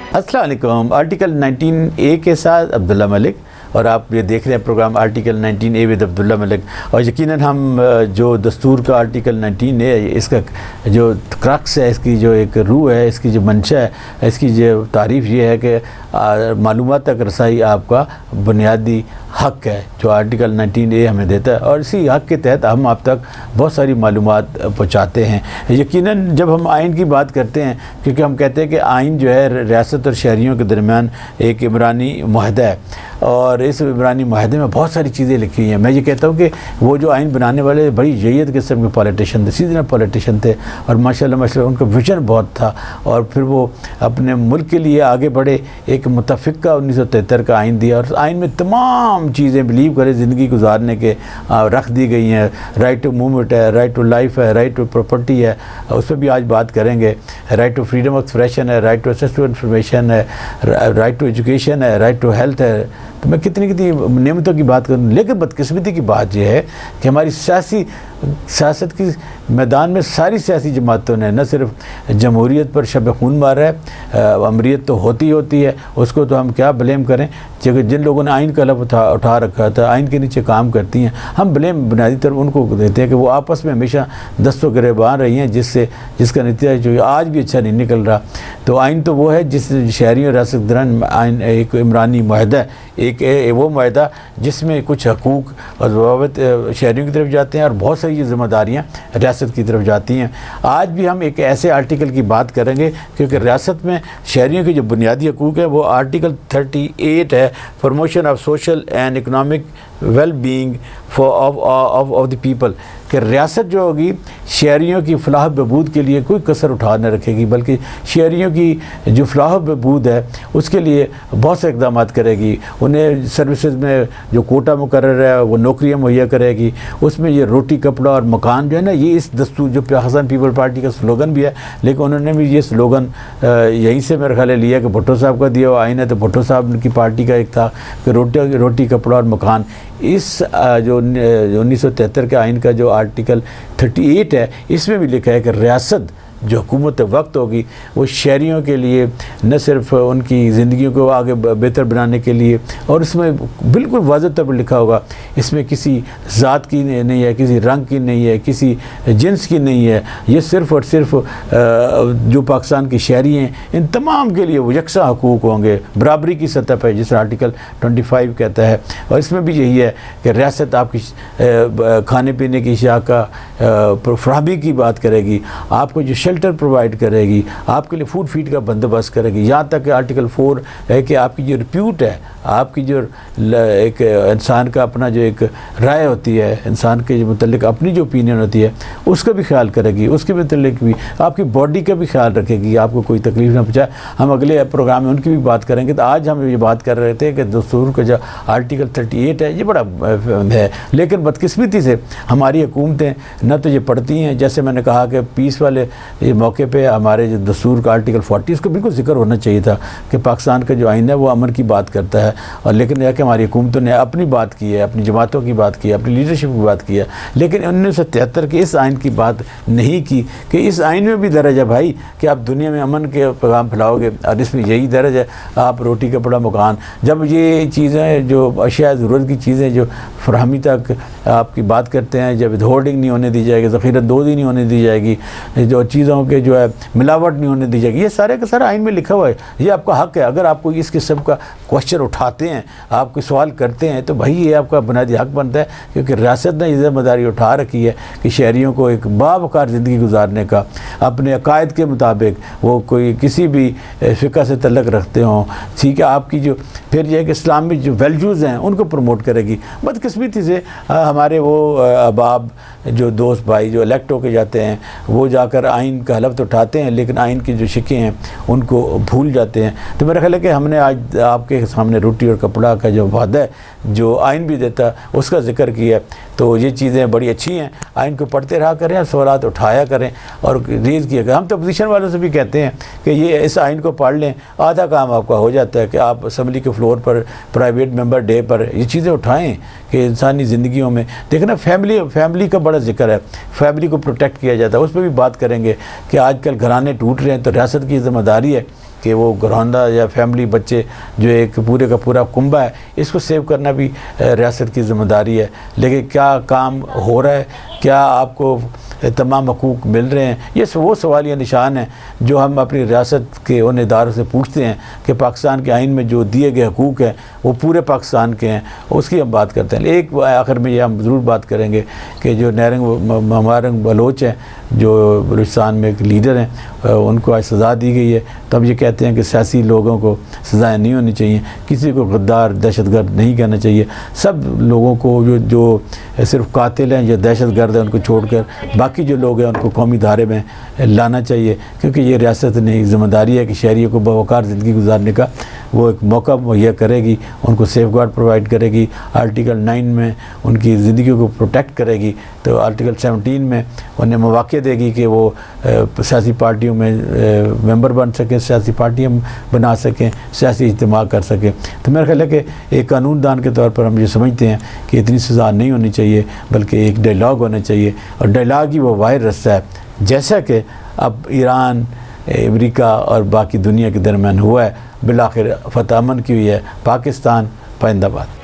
अस्सलाम वालेकुम। Article 19A के साथ अब्दुल्ला मलिक, और आप ये देख रहे हैं program article 19A with Abdullah Malik. और यकीनन हम जो दस्तूर का आर्टिकल 19A इसका जो क्रक्स है, इसकी जो एक रूह है, इसकी जो मंशा है, इसकी जो तारीफ़ ये है कि मालूमात तक रसाई आपका बुनियादी हक़ है जो आर्टिकल 19A हमें देता है, और इसी हक़ के तहत हम आप तक बहुत सारी मालूमात पहुँचाते हैं। यकीनन जब हम आइन की बात करते हैं, क्योंकि हम कहते हैं कि आइन जो है रियासत और शहरियों के दरमियान एक इमरानी मुआहदा है, और इस इमरानी मुआहदे में बहुत सारी चीज़ें लिखी हुई हैं। मैं ये कहता हूँ कि वो जो आइन बनाने वाले बड़ी जय्यद किस्म के पॉलिटिशियन थे, सीधे पॉलिटिशियन थे, और माशाल्लाह उनका विजन बहुत था, और फिर वो अपने मुल्क के लिए आगे बढ़े। एक मुतफ़िक़ा 1973 का आइन दिया, और आइन में तमाम चीज़ें बिलीव करें ज़िंदगी गुजारने के रख दी गई हैं। राइट टू मूवमेंट है, राइट टू लाइफ है, राइट टू प्रॉपर्टी है, उस पर भी आज बात करेंगे। Right to freedom of expression है, right to access to information है, राइट टू एजुकेशन है, राइट टू हेल्थ है। तो मैं कितनी नेमतों की बात करूँ, लेकिन बदकिस्मती की बात यह है कि हमारी सियासत की मैदान में सारी सियासी जमातों ने न सिर्फ जमहूरियत पर शब खून मारा है, अमरीत तो होती है, उसको तो हम क्या ब्लेम करें, क्योंकि जिन लोगों ने आइन का लफ उठा रखा था, आइन के नीचे काम करती हैं, हम ब्लेम बुनियादी तरफ उनको देते हैं कि वो आपस में हमेशा दस्तों गिरबान रही हैं, जिसका नतीजा जो आज भी अच्छा नहीं निकल रहा। तो आइन तो वो है जिस शहरियों रियासत दौरान आइन एक इमरानी मुआहदा है, एक वो मुआहदा जिसमें कुछ हकूक़ और ज़वाबित शहरियों की तरफ जाते हैं, और बहुत सारी ज़िम्मेदारियाँ रियासत की तरफ जाती हैं। आज भी हम एक ऐसे आर्टिकल की बात करेंगे, क्योंकि रियासत में शहरियों के जो बुनियादी हकूक़ है वो आर्टिकल 38 है, promotion of social and economic well being of the people, कि रियासत जो होगी शहरियों की फ़लाह बहबूद के लिए कोई कसर उठा न रखेगी, बल्कि शहरियों की जो फ़लाह बहबूद है उसके लिए बहुत से इक़दाम करेगी। उन्हें सर्विसेज में जो कोटा मुकर्रर है वो नौकरियाँ मुहैया करेगी, उसमें ये रोटी कपड़ा और मकान जो है ना, ये इस दस्तूर जो पाकिस्तान पीपल पार्टी का स्लोगन भी है, लेकिन उन्होंने भी ये स्लोगन यहीं से मेरे ख्याल लिया कि भुट्टो साहब का दिया हुआ आइन है, तो भुट्टो साहब की पार्टी का एक था कि रोटी कपड़ा और मकान। इस जो 1973 के आइन का जो आर्टिकल 38 है, इसमें भी लिखा है कि रियासत जो हुकूमत वक्त होगी वो शहरियों के लिए न सिर्फ उनकी ज़िंदगी को आगे बेहतर बनाने के लिए, और इसमें बिल्कुल वाज़ेह तौर पर लिखा होगा, इसमें किसी ज़ात की नहीं है, किसी रंग की नहीं है, किसी जिन्स की नहीं है, ये सिर्फ़ और सिर्फ जो पाकिस्तान की शहरी हैं इन तमाम के लिए वो यकसा हकूक़ होंगे बराबरी की सतह पर, जिस आर्टिकल 25 कहता है। और इसमें भी यही है कि रियासत आपकी खाने पीने की अशिया का फराहमी की बात करेगी, आपको जो शेल्टर प्रोवाइड करेगी, आपके लिए फूड फीड का बंदोबस्त करेगी। यहाँ तक कि आर्टिकल 4 है कि आपकी जो रिप्यूट है, आपकी जो एक इंसान का अपना जो एक राय होती है, इंसान के मुतल्लिक अपनी जो ओपिनियन होती है उसका भी ख्याल करेगी, उसके मुतल्लिक भी आपकी बॉडी का भी ख्याल रखेगी, आपको कोई तकलीफ़ ना पहुँचाए। हम अगले प्रोग्राम में उनकी भी बात करेंगे। तो आज हम ये बात कर रहे थे कि दस्तूर का जो आर्टिकल 38 है ये बड़ा है, लेकिन बदकिस्मती से हमारी हुकूमतें न तो ये पढ़ती हैं, जैसे मैंने कहा कि पीस वाले ये मौके पे हमारे जो दस्तूर का आर्टिकल 40 इसको बिल्कुल जिक्र होना चाहिए था कि पाकिस्तान का जो आइन है वो अमन की बात करता है, और लेकिन यह कि हमारी हुकूमतों ने अपनी बात की है, अपनी जमातों की बात की है, अपनी लीडरशिप की बात की है, लेकिन 1973 के इस आइन की बात नहीं की कि इस आइन में भी दर्ज है भाई कि आप दुनिया में अमन के पैगाम फैलाओगे, और इसमें यही दर्ज है आप रोटी कपड़ा मकान। जब ये चीज़ें जो अशिया ज़रूरत की चीज़ें जो फरहमी तक आपकी बात करते हैं, जब विदहोल्डिंग नहीं होने दी जाएगी, ज़ख़ीरत दोज़ी नहीं होने दी जाएगी, जो चीज़ों के जो है मिलावट नहीं होने दी जाएगी, ये सारे का सारा आइन में लिखा हुआ है, ये आपका हक़ है। अगर आपको इस किस्म का क्वेश्चन उठाते हैं, आपके सवाल करते हैं, तो भाई ये आपका बुनियादी हक़ बनता है, क्योंकि रियासत ने ये जिम्मेदारी उठा रखी है कि शहरियों को एक बावकार ज़िंदगी गुजारने का, अपने अकायद के मुताबिक वो कोई किसी भी फ़िक़ा से तल्लुक़ रखते हों, ठीक है, आपकी जो फिर यह कि इस्लामी जो वैल्यूज़ हैं उनको प्रमोट करेगी। बदकिस्मती से हमारे वो अहबाब जो दोस्त भाई जो इलेक्ट होके जाते हैं वो जाकर आइन का हलफ तो उठाते हैं, लेकिन आइन की जो शिकें हैं उनको भूल जाते हैं। तो मेरा ख्याल है कि हमने आज आपके सामने रोटी और कपड़ा का जो वादा है जो आइन भी देता उसका जिक्र किया, तो ये चीज़ें बड़ी अच्छी हैं। आइन को पढ़ते रहा करें, सवालात उठाया करें और रेज़ किया करें। हम तो अपोजिशन वालों से भी कहते हैं कि ये इस आइन को पढ़ लें, आधा काम आपका हो जाता है कि आप असम्बली के फ्लोर पर प्राइवेट मेंबर डे पर ये चीज़ें उठाएं कि इंसानी ज़िंदगियों में देखना फैमिली का बड़ा जिक्र है, फैमिली को प्रोटेक्ट किया जाता है, उस पर भी बात करेंगे कि आजकल घराने टूट रहे हैं, तो रियासत की जिम्मेदारी है कि वो घरौंदा या फैमिली बच्चे जो एक पूरे का पूरा कुंबा है, इसको सेव करना भी रियासत की ज़िम्मेदारी है। लेकिन क्या काम हो रहा है, क्या आपको तमाम हकूक़ मिल रहे हैं, ये वो सवालिया निशान हैं जो हम अपनी रियासत के उन इदारों से पूछते हैं कि पाकिस्तान के आइन में जो दिए गए हकूक़ हैं वो पूरे पाकिस्तान के हैं, उसकी हम बात करते हैं। एक आखिर में ये हम ज़रूर बात करेंगे कि जो नैरंग ममारंग बलोच हैं, जो बलूचिस्तान में एक लीडर हैं, उनको आज सज़ा दी गई है। तो हम ये कहते हैं कि सियासी लोगों को सज़ाएँ नहीं होनी चाहिए, किसी को गद्दार दहशतगर्द नहीं कहना चाहिए। सब लोगों को जो सिर्फ कातिल हैं या दहशतगर्द हैं उनको छोड़कर बाकी जो लोग हैं उनको कौमी धारे में लाना चाहिए, क्योंकि ये रियासत ने ज़िम्मेदारी है कि शहरियों को बावकार ज़िंदगी गुजारने का वो एक मौका मुहैया करेगी, उनको सेफगार्ड प्रोवाइड करेगी, आर्टिकल 9 में उनकी ज़िंदगी को प्रोटेक्ट करेगी, तो आर्टिकल 17 में उन्हें मौक़े देगी कि वो सियासी पार्टियों में मेंबर बन सकें, सियासी पार्टियाँ बना सकें, सियासी इज्तिमा कर सकें। तो मेरा ख्याल है कि एक कानूनदान के तौर पर हम ये समझते हैं कि इतनी सज़ा नहीं होनी चाहिए, बल्कि एक डायलॉग होना चाहिए, और डायलॉग ही वो वाहिद रास्ता है, जैसा कि अब ईरान, अमेरिका और बाकी दुनिया के दरमियान हुआ है। बिलाखिर फतह अमन की हुई है। पाकिस्तान पाइंदाबाद।